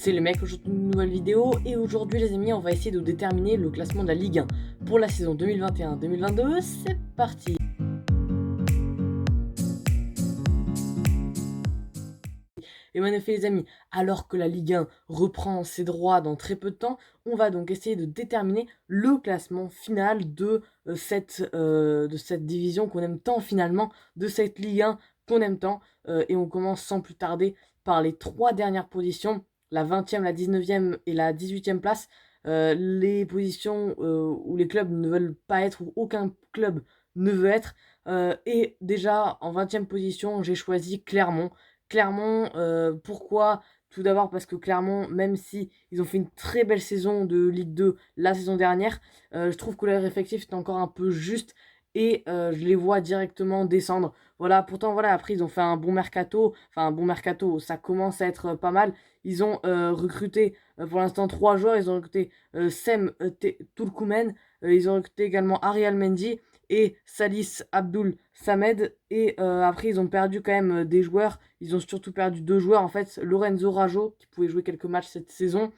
c'est le mec, aujourd'hui une nouvelle vidéo et aujourd'hui les amis on va essayer de déterminer le classement de la Ligue 1 pour la saison 2021-2022, c'est parti. Et en effet les amis, alors que la Ligue 1 reprend ses droits dans très peu de temps, on va donc essayer de déterminer le classement final de cette division qu'on aime tant finalement, de cette Ligue 1 qu'on aime tant. Et on commence sans plus tarder par les 3 dernières positions, la 20e, la 19e et la 18e place. Les positions où les clubs ne veulent pas être, où aucun club ne veut être. Et déjà en 20e position, j'ai choisi Clermont. Clermont, pourquoi? Tout d'abord parce que Clermont, même si ils ont fait une très belle saison de Ligue 2 la saison dernière, je trouve que leur effectif est encore un peu juste et je les vois directement descendre. Voilà, pourtant voilà, après ils ont fait un bon mercato, enfin un bon mercato, ça commence à être pas mal. Ils ont recruté pour l'instant 3 joueurs, ils ont recruté Sem Toulkoumen, ils ont recruté également Ariel Mendy et Salis Abdul Samed. Et après, ils ont perdu quand même des joueurs. Ils ont surtout perdu 2 joueurs, en fait. Lorenzo Rajo, qui pouvait jouer quelques matchs cette saison,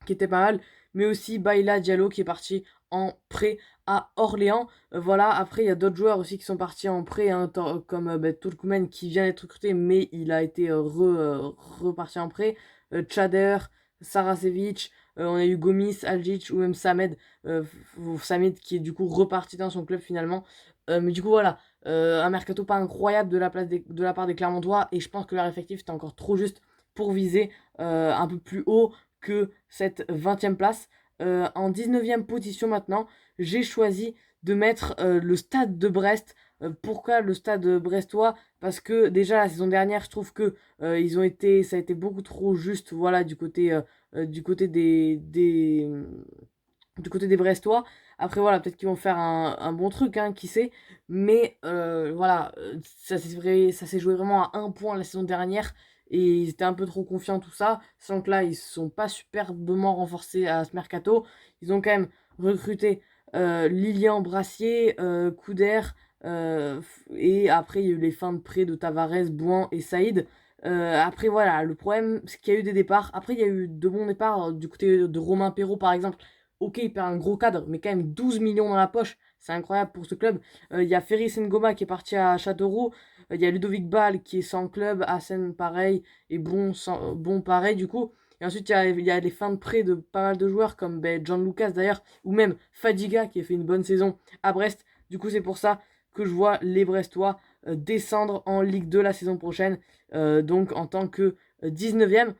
qui était pas mal. Mais aussi Baila Diallo, qui est parti en prêt à Orléans. Voilà, après, il y a d'autres joueurs aussi qui sont partis en prêt, hein, comme Toulkoumen, qui vient d'être recruté, mais il a été reparti en prêt. Tchader, Sarasevic, on a eu Gomis, Aljic ou même Samed. Samed qui est du coup reparti dans son club finalement. Mais du coup, voilà, un mercato pas incroyable de la part des Clermontois. Et je pense que leur effectif est encore trop juste pour viser un peu plus haut que cette 20e place. En 19e position maintenant, j'ai choisi de mettre le Stade de Brest. Pourquoi le Stade brestois? Parce que déjà la saison dernière, je trouve que ça a été beaucoup trop juste, voilà, du côté du côté des Brestois. Après voilà, peut-être qu'ils vont faire un bon truc, hein, qui sait. Mais voilà, ça s'est joué vraiment à un point la saison dernière. Et ils étaient un peu trop confiants, tout ça. Sans que là, ils ne sont pas superbement renforcés à ce mercato. Ils ont quand même recruté Lilian Brassier, Couder. Et après, il y a eu les fins de prêt de Tavares, Bouin et Saïd. Après, voilà, le problème, c'est qu'il y a eu des départs. Après, il y a eu de bons départs du côté de Romain Perrault, par exemple. Ok, il perd un gros cadre, mais quand même 12 millions dans la poche. C'est incroyable pour ce club. Il y a Ferry Ngoma qui est parti à Châteauroux. Il y a Ludovic Ball qui est sans club. Hassen, pareil. Et bon pareil, du coup. Et ensuite, il y a les fins de prêt de pas mal de joueurs, comme John Lucas d'ailleurs, ou même Fadiga qui a fait une bonne saison à Brest. Du coup, c'est pour ça que je vois les Brestois descendre en Ligue 2 la saison prochaine. Donc, en tant que 19e.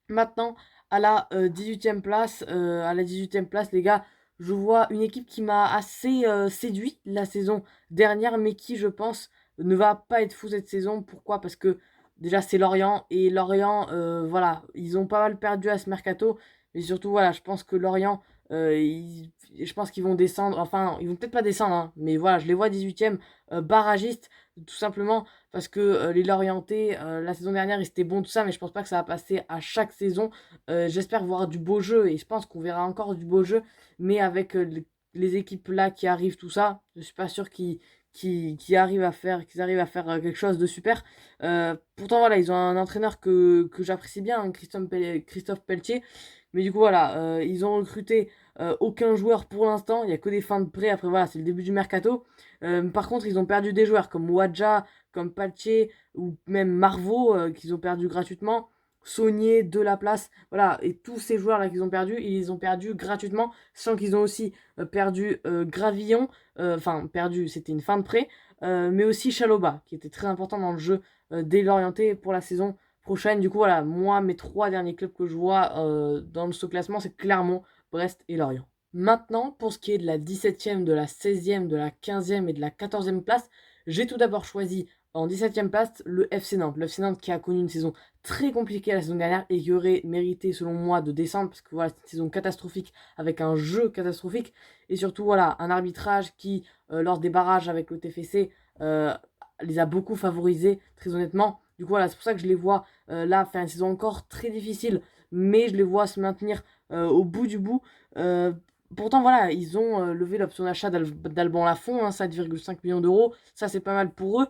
Maintenant, à la 18e place, les gars, je vois une équipe qui m'a assez séduit la saison dernière, mais qui, je pense, ne va pas être fou cette saison. Pourquoi? Parce que déjà, c'est Lorient, et Lorient, voilà, ils ont pas mal perdu à ce mercato, mais surtout, voilà, je pense que Lorient, je pense qu'ils vont descendre, enfin, ils vont peut-être pas descendre, hein, mais voilà, je les vois 18e, barragiste, tout simplement parce que les Lorientais, la saison dernière, ils étaient bons, tout ça, mais je pense pas que ça va passer à chaque saison. J'espère voir du beau jeu, et je pense qu'on verra encore du beau jeu, mais avec les équipes là qui arrivent, tout ça, je suis pas sûr qu'ils arrivent à faire, quelque chose de super. Pourtant, voilà, ils ont un entraîneur que j'apprécie bien, hein, Christophe Pelletier, mais du coup, voilà, ils ont recruté aucun joueur pour l'instant, il y a que des fins de prêt, après voilà, c'est le début du mercato. Par contre, ils ont perdu des joueurs comme Wadja, comme Paltier ou même Marvaux, qu'ils ont perdu gratuitement. Saunier, Delaplace, voilà, et tous ces joueurs-là qu'ils ont perdus, ils les ont perdus gratuitement, sachant qu'ils ont aussi perdu Gravillon, enfin perdu, c'était une fin de prêt, mais aussi Chaloba, qui était très important dans le jeu dès l'orienté pour la saison prochaine. Du coup, voilà, moi, mes 3 derniers clubs que je vois dans ce classement, c'est Clermont, Brest et Lorient. Maintenant, pour ce qui est de la 17e, de la 16e, de la 15e et de la 14e place, j'ai tout d'abord choisi en 17e place le FC Nantes. Le FC Nantes qui a connu une saison très compliquée la saison dernière et qui aurait mérité selon moi de descendre parce que voilà, c'est une saison catastrophique avec un jeu catastrophique et surtout voilà, un arbitrage qui, lors des barrages avec le TFC, les a beaucoup favorisés, très honnêtement. Du coup voilà, c'est pour ça que je les vois là faire une saison encore très difficile, mais je les vois se maintenir au bout du bout. Pourtant, voilà, ils ont levé l'option d'achat d'Alban Lafont, hein, 7,5 millions d'euros. Ça, c'est pas mal pour eux.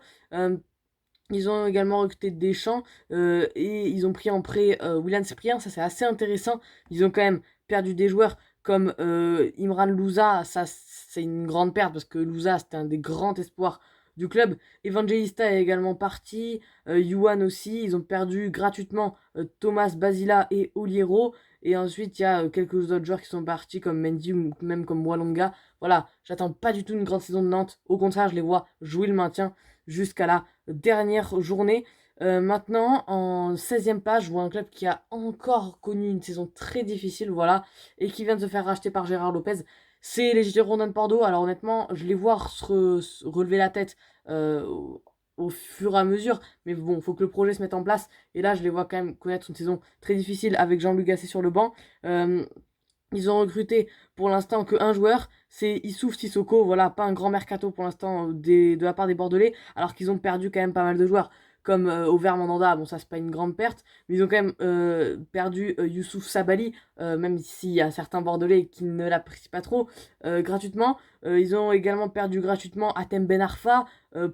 Ils ont également recruté Deschamps et ils ont pris en prêt Willian Cyprien, ça c'est assez intéressant. Ils ont quand même perdu des joueurs comme Imran Louza, ça c'est une grande perte parce que Louza c'était un des grands espoirs du club. Evangelista est également parti, Yuan aussi, ils ont perdu gratuitement Thomas Basila et Oliero. Et ensuite il y a quelques autres joueurs qui sont partis comme Mendy ou même comme Walonga. Voilà, j'attends pas du tout une grande saison de Nantes, au contraire je les vois jouer le maintien jusqu'à la dernière journée. Maintenant, en 16e place, je vois un club qui a encore connu une saison très difficile, voilà, et qui vient de se faire racheter par Gérard Lopez. C'est les Girondins de Bordeaux. Alors honnêtement, je les vois se relever la tête au fur et à mesure. Mais bon, il faut que le projet se mette en place. Et là, je les vois quand même connaître une saison très difficile avec Jean-Luc Gasset sur le banc. Ils ont recruté pour l'instant qu'un joueur, c'est Issouf Sissoko. Voilà, pas un grand mercato pour l'instant de la part des Bordelais, alors qu'ils ont perdu quand même pas mal de joueurs, comme Auvergne Mandanda. Bon, ça, c'est pas une grande perte, mais ils ont quand même perdu Youssouf Sabali, même s'il y a certains Bordelais qui ne l'apprécient pas trop, gratuitement. Ils ont également perdu gratuitement Atem Ben Arfa,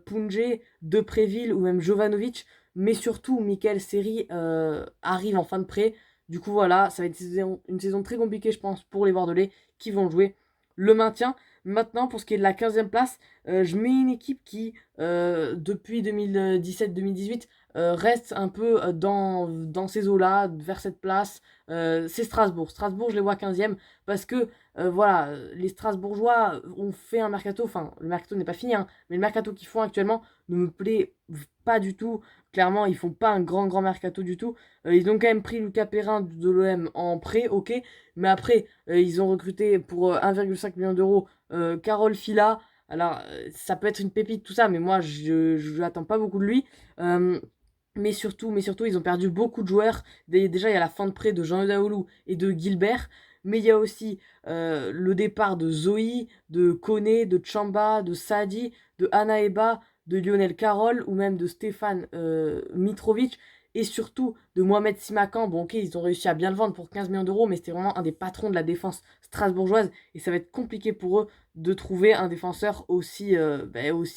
Pounjé, Depréville ou même Jovanovic, mais surtout, Michael Seri arrive en fin de prêt. Du coup, voilà, ça va être une saison très compliquée, je pense, pour les Bordelais qui vont jouer le maintien. Maintenant, pour ce qui est de la 15e place, je mets une équipe qui, depuis 2017-2018, reste un peu dans ces eaux-là, vers cette place. C'est Strasbourg. Strasbourg, je les vois 15e parce que, voilà, les Strasbourgeois ont fait un mercato. Enfin, le mercato n'est pas fini, hein, mais le mercato qu'ils font actuellement ne me plaît pas du tout. Clairement, ils font pas un grand mercato du tout. Ils ont quand même pris Lucas Perrin de l'OM en prêt, ok. Mais après, ils ont recruté pour 1,5 million d'euros Carole Fila. Alors, ça peut être une pépite, tout ça, mais moi, je n'attends pas beaucoup de lui. Euh, mais surtout, ils ont perdu beaucoup de joueurs. Déjà, il y a la fin de prêt de Jean Daoulou et de Gilbert. Mais il y a aussi le départ de Zoé, de Koné, de Chamba, de Sadi, de Anaeba, de Lionel Carroll ou même de Stéphane Mitrovic et surtout de Mohamed Simakan. Bon, ok, ils ont réussi à bien le vendre pour 15 millions d'euros, mais c'était vraiment un des patrons de la défense strasbourgeoise et ça va être compliqué pour eux de trouver un défenseur aussi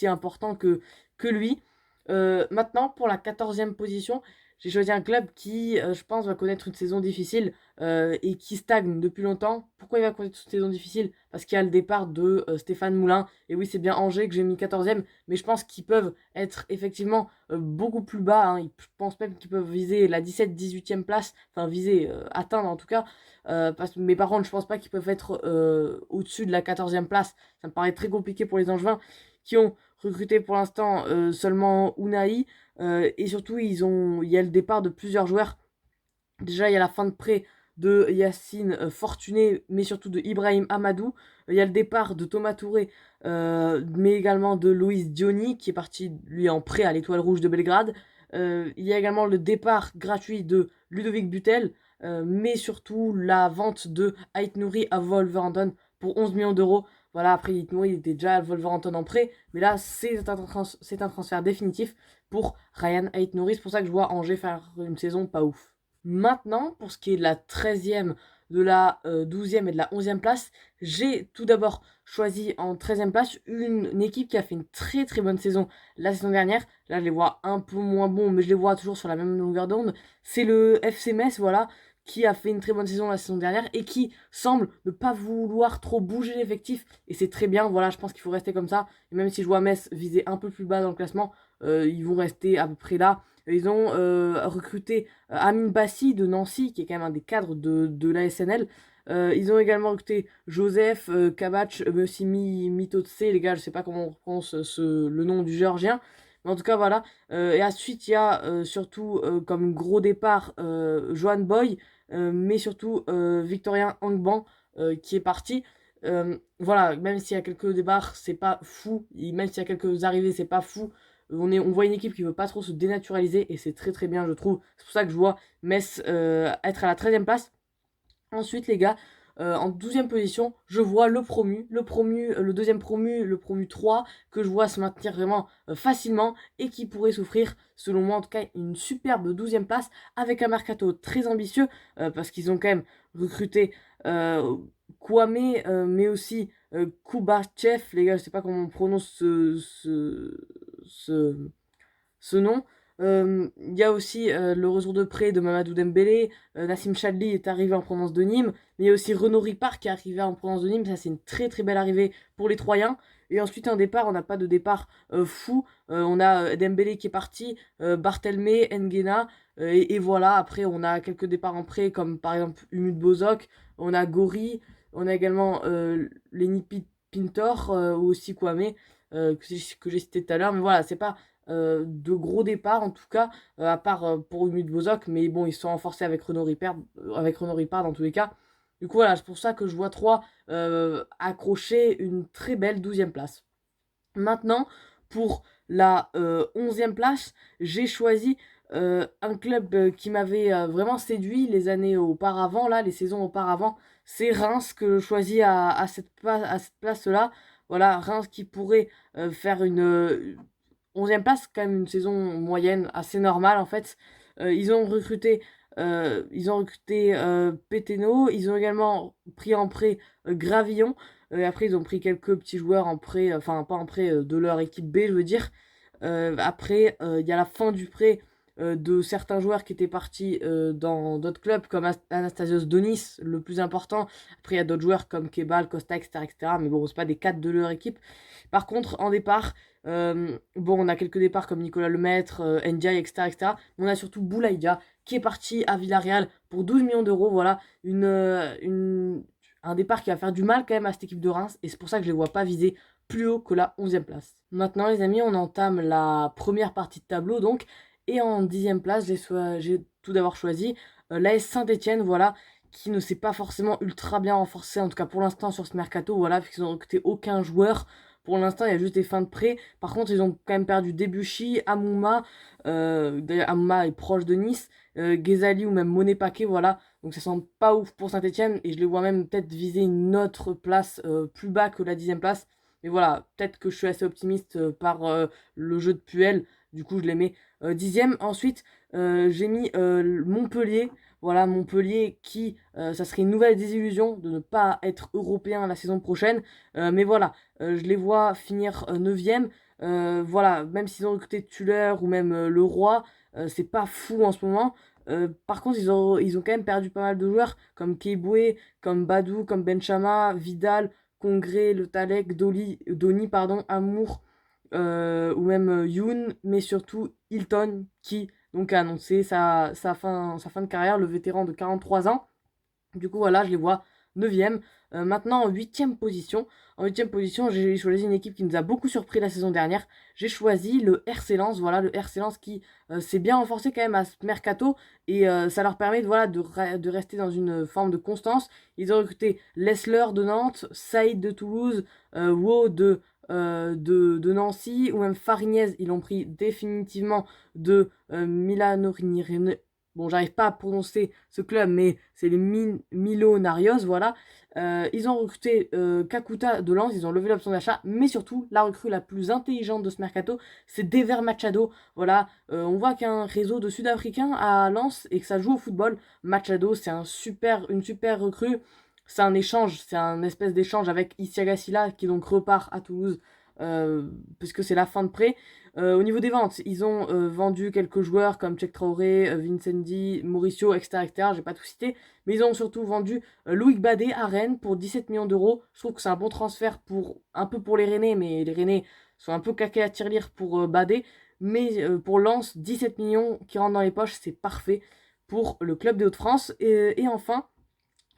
important que lui. Maintenant, pour la 14e position, j'ai choisi un club qui, je pense, va connaître une saison difficile et qui stagne depuis longtemps. Pourquoi il va connaître une saison difficile? Parce qu'il y a le départ de Stéphane Moulin. Et oui, c'est bien Angers que j'ai mis 14e, mais je pense qu'ils peuvent être effectivement beaucoup plus bas, hein. Je pense même qu'ils peuvent viser la 17-18e place, enfin viser, atteindre en tout cas. Mais par contre, je pense pas qu'ils peuvent être au-dessus de la 14e place. Ça me paraît très compliqué pour les Angevins qui ont recruté pour l'instant seulement Unai. Et surtout, il y a le départ de plusieurs joueurs. Déjà, il y a la fin de prêt de Yacine Fortuné, mais surtout de Ibrahim Amadou. Il y a le départ de Thomas Touré, mais également de Loïs Diony, qui est parti, lui, en prêt à l'Étoile Rouge de Belgrade. Il y a également le départ gratuit de Ludovic Butel, mais surtout la vente de Ait Nouri à Wolverhampton pour 11 millions d'euros. Voilà, après, Ait Nouri était déjà à Wolverhampton en prêt, mais là, c'est un transfert définitif pour Ryan Ait Nouri. C'est pour ça que je vois Angers faire une saison pas ouf. Maintenant, pour ce qui est de la 13e, de la 12e et de la 11e place, j'ai tout d'abord choisi en 13e place une équipe qui a fait une très bonne saison la saison dernière. Là, je les vois un peu moins bons, mais je les vois toujours sur la même longueur d'onde. C'est le FC Metz, voilà, qui a fait une très bonne saison la saison dernière et qui semble ne pas vouloir trop bouger l'effectif. Et c'est très bien, voilà, je pense qu'il faut rester comme ça. Et même si je vois Metz viser un peu plus bas dans le classement, ils vont rester à peu près là. Ils ont recruté Amin Bassi de Nancy, qui est quand même un des cadres de la SNL. Ils ont également recruté Joseph Kabach Mosimi Mitotse, les gars, je sais pas comment on prononce le nom du géorgien. Mais en tout cas, voilà. Et ensuite, il y a surtout comme gros départ Johan Boy, mais surtout Victorien Angban qui est parti. Voilà, même s'il y a quelques départs, c'est pas fou. Même s'il y a quelques arrivées, c'est pas fou. On voit une équipe qui veut pas trop se dénaturaliser et c'est très bien, je trouve. C'est pour ça que je vois Metz être à la 13e place. Ensuite, les gars, en 12e position, je vois le deuxième promu, le promu 3, que je vois se maintenir vraiment facilement et qui pourrait s'offrir, selon moi en tout cas, une superbe 12e place avec un mercato très ambitieux parce qu'ils ont quand même recruté Kwame, mais aussi Kubachev, les gars, je sais pas comment on prononce ce ce nom. Il y a aussi le retour de prêt de Mamadou Dembélé, Nassim Chadli est arrivé en provenance de Nîmes, mais il y a aussi Renaud Ripart qui est arrivé en provenance de Nîmes, ça c'est une très très belle arrivée pour les Troyens. Et ensuite un départ, on n'a pas de départ fou, on a Dembélé qui est parti, Barthelmé, Nguena, et voilà, après on a quelques départs en prêt comme par exemple Umut Bozok, on a Gori, on a également Lenny Pintor ou aussi Kwame que j'ai cité tout à l'heure, mais voilà, c'est pas de gros départs en tout cas, à part pour Umut Bozok, mais bon, ils sont renforcés avec Renaud Ripard dans tous les cas. Du coup, voilà, c'est pour ça que je vois 3 accrocher une très belle 12e place. Maintenant, pour la 11e place, j'ai choisi un club qui m'avait vraiment séduit les années auparavant, là, les saisons auparavant. C'est Reims que je choisis à cette place-là. Voilà, Reims qui pourrait faire une 11e place, quand même une saison moyenne assez normale en fait. Ils ont recruté Péteno, ils ont également pris en prêt Gravillon. Après, ils ont pris quelques petits joueurs en prêt, enfin pas en prêt de leur équipe B, je veux dire. Après, il y a la fin du prêt de certains joueurs qui étaient partis dans d'autres clubs, comme Anastasios Donis, le plus important. Après, il y a d'autres joueurs comme Kebal, Costa, etc., etc. Mais bon, c'est pas des cadres de leur équipe. Par contre, en départ, bon, on a quelques départs comme Nicolas Lemaître, Ndiaye, etc., etc. Mais on a surtout Boulaïdia qui est parti à Villarreal pour 12 millions d'euros. Voilà, un départ qui va faire du mal quand même à cette équipe de Reims. Et c'est pour ça que je ne les vois pas viser plus haut que la 11e place. Maintenant, les amis, on entame la première partie de tableau. Donc, et en 10e place, j'ai tout d'abord choisi l'AS Saint-Etienne, voilà, qui ne s'est pas forcément ultra bien renforcé, en tout cas pour l'instant sur ce mercato, voilà, puisqu'ils n'ont recruté aucun joueur. Pour l'instant, il y a juste des fins de prêt. Par contre, ils ont quand même perdu Debuchy, Amouma. D'ailleurs, Amouma est proche de Nice. Ghezali ou même Monet Paquet, voilà. Donc ça sent pas ouf pour Saint-Etienne. Et je les vois même peut-être viser une autre place plus bas que la 10e place. Mais voilà, peut-être que je suis assez optimiste par le jeu de Puel. Du coup, je les mets 10e. Ensuite, j'ai mis Montpellier. Voilà, Montpellier qui, ça serait une nouvelle désillusion de ne pas être européen la saison prochaine. Mais voilà, je les vois finir 9e. Voilà, même s'ils ont recruté Tuller ou même Leroy, c'est pas fou en ce moment. Par contre, ils ont quand même perdu pas mal de joueurs comme Keboué, comme Badou, comme Benchama, Vidal, Congré, Le Talek, Doni, pardon, Amour, ou même Youn, mais surtout Hilton qui donc a annoncé sa fin de carrière, le vétéran de 43 ans. Du coup, voilà, je les vois 9e. Maintenant, en 8e position. En 8e position, j'ai choisi une équipe qui nous a beaucoup surpris la saison dernière. J'ai choisi le RC Lens. Voilà, le RC Lens qui s'est bien renforcé quand même à ce mercato. Et ça leur permet voilà, de rester dans une forme de constance. Ils ont recruté Lessler de Nantes, Saïd de Toulouse, Wo de Nancy, ou même Farignez. Ils l'ont pris définitivement de Milano. Bon, j'arrive pas à prononcer ce club, mais c'est les Milonarios, voilà. Ils ont recruté Kakuta de Lens, ils ont levé l'option d'achat, mais surtout, la recrue la plus intelligente de ce mercato, c'est Dever Machado. Voilà, on voit qu'il y a un réseau de Sud-Africains à Lens et que ça joue au football. Machado, c'est une super recrue. C'est un échange, c'est un espèce d'échange avec Isiaga Silla qui donc repart à Toulouse puisque c'est la fin de prêt. Au niveau des ventes, ils ont vendu quelques joueurs comme Cheikh Traoré, Vincendi, Mauricio, etc., etc. J'ai pas tout cité, mais ils ont surtout vendu Loïc Badé à Rennes pour 17 millions d'euros. Je trouve que c'est un bon transfert un peu pour les Rennais, mais les Rennais sont un peu caqués à tirelire pour Badé. Mais pour Lens, 17 millions qui rentrent dans les poches, c'est parfait pour le club des Hauts-de-France. Et enfin,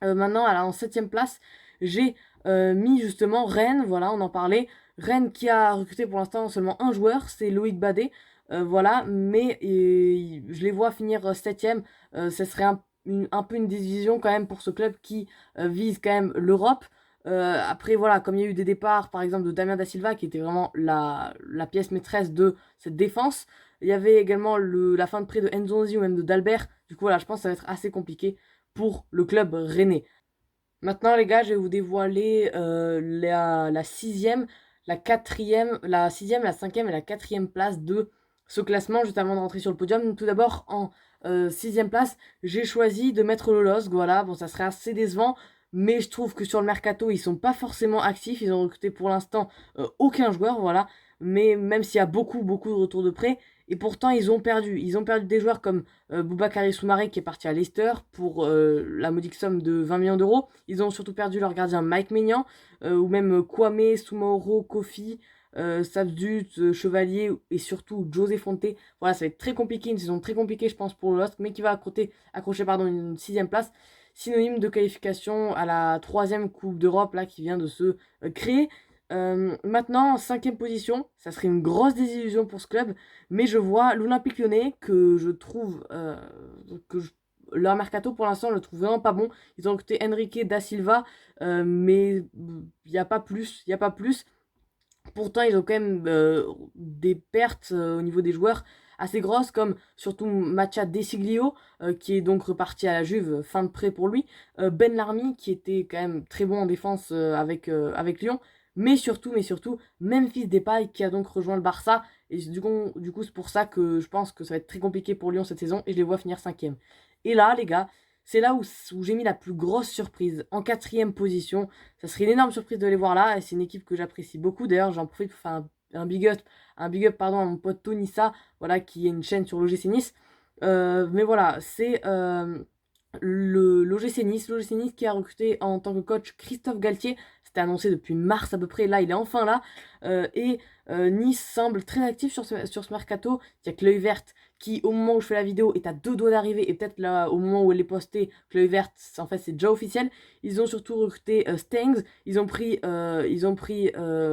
maintenant, en 7e place, j'ai mis justement Rennes, voilà, on en parlait. Rennes qui a recruté pour l'instant seulement un joueur, c'est Loïc Badé. Voilà, mais je les vois finir 7e. Ce serait un peu une division quand même pour ce club qui vise quand même l'Europe. Après, voilà, comme il y a eu des départs, par exemple, de Damien Da Silva, qui était vraiment la pièce maîtresse de cette défense. Il y avait également la fin de prêt de Nzonzi ou même de Dalbert. Du coup, voilà, je pense que ça va être assez compliqué pour le club rennais. Maintenant, les gars, je vais vous dévoiler la 6e, la 4e, la 6e, la 5e et la 4e place de ce classement, juste avant de rentrer sur le podium. Tout d'abord, en 6e place, j'ai choisi de mettre le LOSC. Voilà, bon, ça serait assez décevant, mais je trouve que sur le mercato, ils sont pas forcément actifs. Ils ont recruté pour l'instant aucun joueur, voilà. Mais même s'il y a beaucoup, beaucoup de retours de prêt, Et pourtant, ils ont perdu. Ils ont perdu des joueurs comme Boubakary Soumaré qui est parti à Leicester pour la modique somme de 20 millions d'euros. Ils ont surtout perdu leur gardien Mike Maignan, ou même Kwame, Soumaoro, Kofi, Sabzut, Chevalier et surtout José Fonte. Voilà, ça va être très compliqué, une saison très compliquée, je pense, pour le LOSC, mais qui va accrocher une 6ème place, synonyme de qualification à la 3ème Coupe d'Europe là qui vient de se créer. Maintenant, 5ème position, ça serait une grosse désillusion pour ce club, mais je vois l'Olympique Lyonnais que je trouve leur mercato pour l'instant, je le trouve vraiment pas bon. Ils ont recruté Enrique da Silva, mais il n'y a pas plus, il n'y a pas plus. Pourtant, ils ont quand même des pertes au niveau des joueurs assez grosses, comme surtout Mattia Desiglio, qui est donc reparti à la Juve, fin de prêt pour lui. Ben Larmi, qui était quand même très bon en défense avec Lyon. Mais surtout, Memphis Depay, qui a donc rejoint le Barça. Et du coup c'est pour ça que je pense que ça va être très compliqué pour Lyon cette saison, et je les vois finir 5ème. Et là, les gars, c'est là où j'ai mis la plus grosse surprise. En 4ème position, ça serait une énorme surprise de les voir là. Et c'est une équipe que j'apprécie beaucoup. D'ailleurs, j'en profite pour faire un big up pardon, à mon pote Tonissa, voilà, qui est une chaîne sur l'OGC Nice. Mais voilà, c'est l'OGC Nice. L'OGC Nice qui a recruté en tant que coach Christophe Galtier. C'était annoncé depuis mars à peu près. Là, il est enfin là. Nice semble très actif sur ce mercato. Il y a que l'œil vert qui, au moment où je fais la vidéo, est à 2 doigts d'arriver. Et peut-être là, au moment où elle est postée, que l'œil vert, en fait, c'est déjà officiel. Ils ont surtout recruté Stengs. Ils ont pris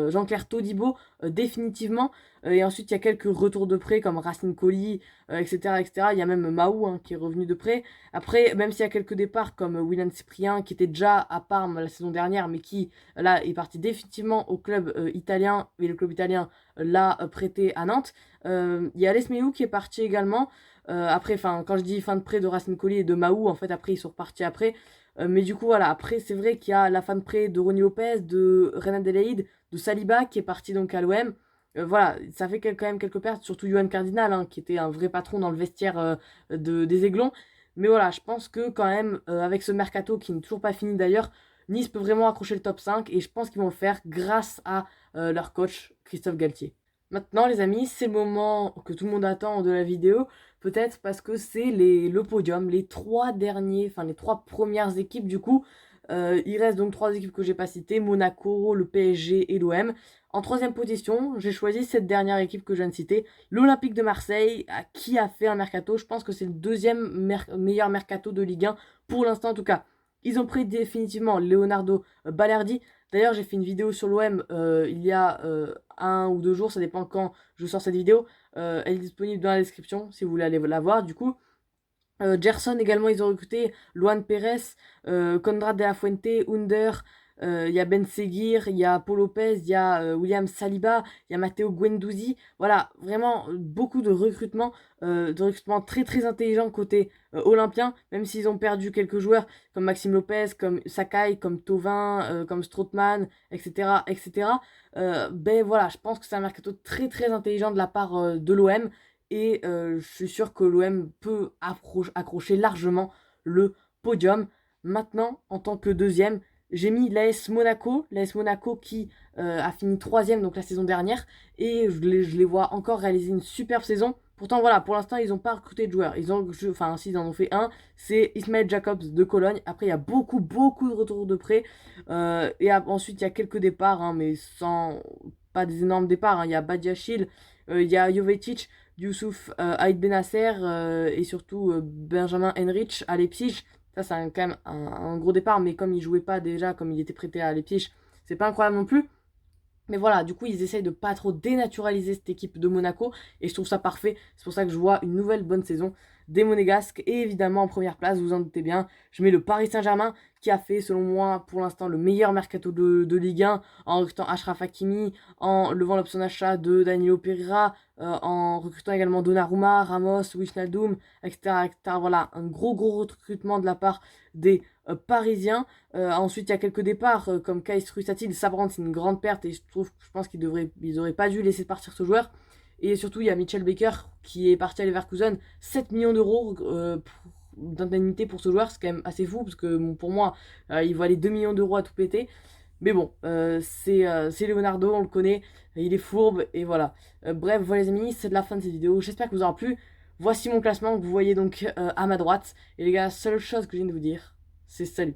Jean-Claire Todibo définitivement. Et ensuite, il y a quelques retours de prêt comme Racine Colli, etc., etc. Il y a même Mahou hein, qui est revenu de prêt. Après, même s'il y a quelques départs comme William Cyprien qui était déjà à Parme la saison dernière, mais qui là est parti définitivement au club italien, et le club italien l'a prêté à Nantes. Il y a Lesmeyou qui est parti également. Après, quand je dis fin de prêt de Racine Colli et de Mahou, en fait, après, ils sont repartis après. Mais du coup, voilà, après, c'est vrai qu'il y a la fin de prêt de Ronny Lopez, de Renan Delaïde, de Saliba qui est parti donc à l'OM. Voilà, ça fait quand même quelques pertes, surtout Johan Cardinal, hein, qui était un vrai patron dans le vestiaire des Aiglons. Mais voilà, je pense que quand même, avec ce mercato qui n'est toujours pas fini d'ailleurs, Nice peut vraiment accrocher le top 5 et je pense qu'ils vont le faire grâce à leur coach Christophe Galtier. Maintenant les amis, c'est le moment que tout le monde attend de la vidéo, peut-être parce que c'est le podium, les 3 premières équipes du coup. Il reste donc 3 équipes que j'ai pas citées, Monaco, le PSG et l'OM. En 3ème position, j'ai choisi cette dernière équipe que je viens de citer, l'Olympique de Marseille, qui a fait un mercato. Je pense que c'est le 2e meilleur mercato de Ligue 1, pour l'instant en tout cas. Ils ont pris définitivement Leonardo Balerdi. D'ailleurs, j'ai fait une vidéo sur l'OM il y a 1 ou 2 jours, ça dépend quand je sors cette vidéo. Elle est disponible dans la description si vous voulez aller la voir du coup. Gerson également, ils ont recruté Luan Pérez, Conrad de la Fuente, Under, il y a Ben Seguir, il y a Paul Lopez, il y a William Saliba, il y a Matteo Guendouzi. Voilà, vraiment beaucoup de recrutements très très intelligents côté olympien, même s'ils ont perdu quelques joueurs comme Maxime Lopez, comme Sakai, comme Thauvin, comme Strootman, etc. etc. Ben voilà, je pense que c'est un mercato très très intelligent de la part de l'OM. Et je suis sûr que l'OM peut accrocher largement le podium. Maintenant, en tant que 2e, j'ai mis l'AS Monaco. L'AS Monaco qui a fini 3ème donc la saison dernière. Et je les vois encore réaliser une superbe saison. Pourtant, voilà, pour l'instant, ils n'ont pas recruté de joueurs. S'ils en ont fait un. C'est Ismaël Jacobs de Cologne. Après, il y a beaucoup de retours de prêt. Ensuite, il y a quelques départs, hein, mais pas des énormes départs. Hein. Il y a Badiachil, il y a Jovetic, Youssouf Aïd Benasser et surtout Benjamin Henrich à Leipzig. Ça, c'est quand même un gros départ, mais comme il jouait pas déjà, comme il était prêté à Leipzig, c'est pas incroyable non plus. Mais voilà, du coup, ils essayent de pas trop dénaturaliser cette équipe de Monaco. Et je trouve ça parfait. C'est pour ça que je vois une nouvelle bonne saison des Monégasques. Et évidemment, en première place, vous en doutez bien, je mets le Paris Saint-Germain qui a fait, selon moi, pour l'instant, le meilleur mercato de Ligue 1 en recrutant Achraf Hakimi, en levant l'option d'achat de Danilo Pereira, en recrutant également Donnarumma, Ramos, Wijnaldum, etc., etc. Voilà, un gros recrutement de la part des Parisiens. Ensuite, il y a quelques départs comme Kais Rusatil, Sabrant, c'est une grande perte et je pense qu'ils auraient pas dû laisser partir ce joueur. Et surtout, il y a Mitchell Baker qui est parti à Leverkusen, 7 millions d'euros d'indemnité pour ce joueur, c'est quand même assez fou parce que pour moi, il valait 2 millions d'euros à tout péter. Mais bon, c'est Leonardo, on le connaît, il est fourbe, et voilà. Bref, voilà les amis, c'est de la fin de cette vidéo. J'espère que vous aura plu. Voici mon classement que vous voyez donc à ma droite. Et les gars, seule chose que je viens de vous dire, c'est salut.